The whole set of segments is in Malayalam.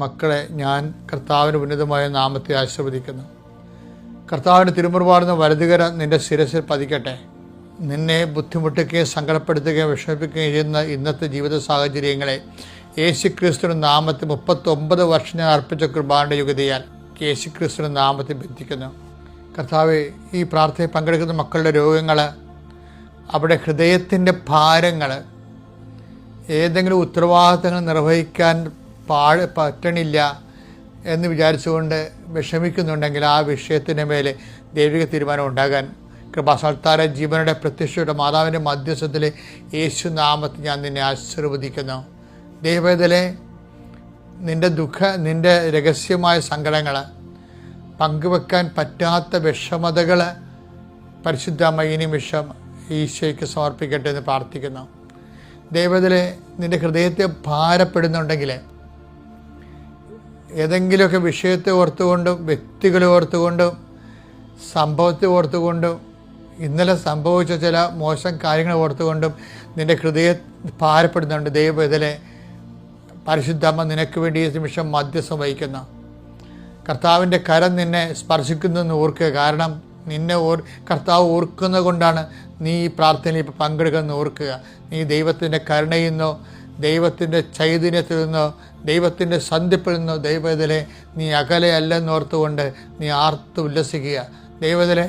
മക്കളെ ഞാൻ കർത്താവിൻ്റെ ഉന്നതമായ നാമത്തെ ആശീർവദിക്കുന്നു. കർത്താവിൻ്റെ തിരുമുറുപാടുന്ന വലതുകര നിൻ്റെ ശിരസിൽ പതിക്കട്ടെ. നിന്നെ ബുദ്ധിമുട്ടിക്കുകയും സങ്കടപ്പെടുത്തുകയും വിഷമിപ്പിക്കുകയും ചെയ്യുന്ന ഇന്നത്തെ ജീവിത സാഹചര്യങ്ങളെ യേശുക്രിസ്തുവിൻ്റെ നാമത്തിൽ 39 വർഷം ഞാൻ അർപ്പിച്ച കൃപാന്റെ യുഗതിയാൽ യേശുക്രിസ്തുവിൻ്റെ നാമത്തിൽ ബന്ധിക്കുന്നു. കർത്താവെ, ഈ പ്രാർത്ഥനയിൽ പങ്കെടുക്കുന്ന മക്കളുടെ രോഗങ്ങൾ, അവിടെ ഹൃദയത്തിൻ്റെ ഭാരങ്ങൾ, ഏതെങ്കിലും ഉത്തരവാദിത്തങ്ങൾ നിർവഹിക്കാൻ പറ്റണില്ല എന്ന് വിചാരിച്ചുകൊണ്ട് വിഷമിക്കുന്നുണ്ടെങ്കിൽ ആ വിഷയത്തിൻ്റെ മേലെ ദൈവിക തീരുമാനം ഉണ്ടാകാൻ കൃപാസൽത്താര ജീവനുടെ പ്രത്യക്ഷയുടെ മാതാവിൻ്റെ മധ്യസ്ഥത്തിൽ യേശു നാമത്തിൽ ഞാൻ നിന്നെ ആശീർവദിക്കുന്നു. ദൈവത്തിലെ നിൻ്റെ രഹസ്യമായ സങ്കടങ്ങൾ, പങ്കുവെക്കാൻ പറ്റാത്ത വിഷമതകൾ പരിശുദ്ധമായ ഈ നിമിഷം ഈശോയ്ക്ക് സമർപ്പിക്കട്ടെ എന്ന് പ്രാർത്ഥിക്കുന്നു. ദൈവത്തിലെ നിൻ്റെ ഹൃദയത്തെ ഭാരപ്പെടുന്നുണ്ടെങ്കിൽ, ഏതെങ്കിലുമൊക്കെ വിഷയത്തെ ഓർത്തുകൊണ്ടും വ്യക്തികളെ ഓർത്തുകൊണ്ടും സംഭവത്തെ ഓർത്തുകൊണ്ടും ഇന്നലെ സംഭവിച്ച ചില മോശം കാര്യങ്ങൾ ഓർത്തുകൊണ്ടും നിൻ്റെ ഹൃദയം ഭാരപ്പെടുന്നുണ്ട്, ദൈവത്തിലെ പരിശുദ്ധമ്മ നിനക്ക് വേണ്ടി ഈ നിമിഷം മധ്യസ്ഥം വഹിക്കുന്നു. കർത്താവിൻ്റെ കരം നിന്നെ സ്പർശിക്കുന്നതെന്ന് ഓർക്കുക. കാരണം നിന്നെ കർത്താവ് ഓർക്കുന്നത് കൊണ്ടാണ് നീ ഈ പ്രാർത്ഥനയിൽ ഇപ്പോൾ പങ്കെടുക്കുന്നത് ഓർക്കുക. നീ ദൈവത്തിൻ്റെ കരുണയിൽ നിന്നോ, ദൈവത്തിൻ്റെ ചൈതന്യത്തിൽ നിന്നോ, ദൈവത്തിൻ്റെ സന്ധിപ്പിൽ നിന്നോ ദൈവത്തിലെ നീ അകലെയല്ലെന്നോർത്തുകൊണ്ട് നീ ആർത്ത് ഉല്ലസിക്കുക. ദൈവത്തിലെ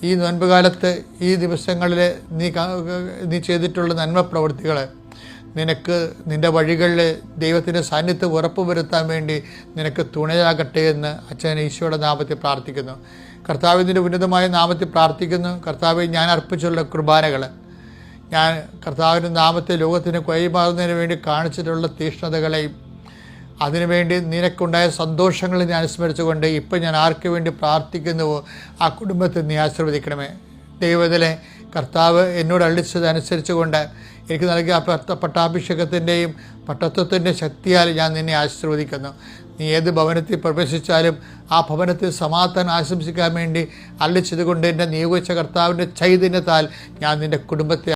ഈ നോൻപ് കാലത്ത് ഈ ദിവസങ്ങളിൽ നീ ചെയ്തിട്ടുള്ള നന്മ പ്രവൃത്തികൾ നിനക്ക് നിൻ്റെ വഴികളിൽ ദൈവത്തിൻ്റെ സാന്നിധ്യം ഉറപ്പുവരുത്താൻ വേണ്ടി നിനക്ക് തുണയാകട്ടെ എന്ന് അച്ഛൻ ഈശോയുടെ നാമത്തിൽ പ്രാർത്ഥിക്കുന്നു. കർത്താവിൻ്റെ ഉന്നതമായ നാമത്തിൽ പ്രാർത്ഥിക്കുന്നു. കർത്താവ്, ഞാൻ അർപ്പിച്ചുള്ള കുർബാനകൾ, ഞാൻ കർത്താവിൻ്റെ നാമത്തെ ലോകത്തിന് കൈമാറുന്നതിന് വേണ്ടി കാണിച്ചിട്ടുള്ള തീഷ്ണതകളെയും അതിനുവേണ്ടി നിനക്കുണ്ടായ സന്തോഷങ്ങളെ ഞാൻ അനുസ്മരിച്ചുകൊണ്ട് ഇപ്പം ഞാൻ ആർക്ക് വേണ്ടി പ്രാർത്ഥിക്കുന്നുവോ ആ കുടുംബത്തെ നീ ആശീർവദിക്കണമേ. ദൈവത്തിലെ കർത്താവ് എന്നോട് അള്ളിച്ചതനുസരിച്ചുകൊണ്ട് എനിക്ക് നൽകിയ പട്ടാഭിഷേകത്തിൻ്റെയും പട്ടത്വത്തിൻ്റെ ശക്തിയാൽ ഞാൻ നിന്നെ ആശീർവദിക്കുന്നു. നീ ഏത് ഭവനത്തിൽ പ്രവേശിച്ചാലും ആ ഭവനത്തിൽ സമാധാനം ആശംസിക്കാൻ വേണ്ടി അള്ളിച്ചതുകൊണ്ട് എന്നെ നിയോഗിച്ച കർത്താവിൻ്റെ ചൈതന്യത്താൽ ഞാൻ നിൻ്റെ കുടുംബത്തെ